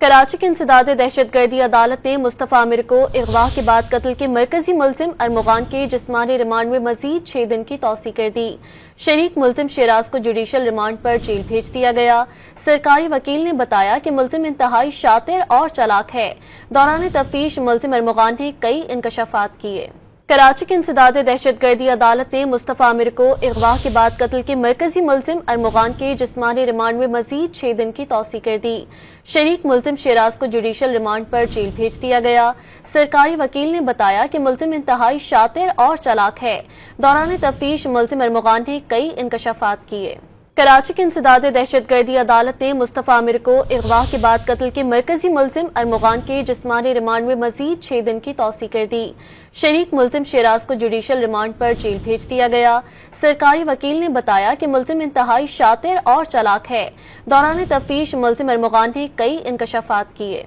कराची की इंसदाद दहशतगर्दी अदालत ने मुस्तफ़ा आमिर को अगवा के बाद कत्ल के मरकजी मुलजिम अरमुगान के जिस्मानी रिमांड में मजीद 6 दिन की तौसी कर दी। शरीक मुलजिम शेराज को जुडिशल रिमांड पर जेल भेज दिया गया। सरकारी वकील ने बताया कि मुलजिम इंतहाई शातिर और चालाक है। दौरान तफ्तीश मुलजिम अरमुगान ने कई इंकशाफात किए। कराची की इंसदाद दहशतगर्दी अदालत ने मुस्तफ़ा आमिर को अगवा के बाद कत्ल के मरकजी मुलजिम अरमुगान के जिस्मानी रिमांड में मजीद 6 दिन की तौसी कर दी। शरीक मुलजिम शेराज को जुडिशल रिमांड पर जेल भेज दिया गया। सरकारी वकील ने बताया कि मुलजिम इंतहाई शातिर और चालाक है। दौरान तफ्तीश मुलजिम अरमुगान ने कई इंकशाफात किए। कराची की इंसदाद दहशतगर्दी अदालत ने मुस्तफ़ा आमिर को अगवा के बाद कत्ल के मरकजी मुलजिम अरमुगान के जिस्मानी रिमांड में मजीद 6 दिन की तौसी कर दी। शरीक मुलजिम शेराज को जुडिशल रिमांड पर जेल भेज दिया गया। सरकारी वकील ने बताया कि मुलजिम इंतहाई शातिर और चालाक है। दौरान तफ्तीश मुलजिम अरमुगान ने कई इंकशाफात किए।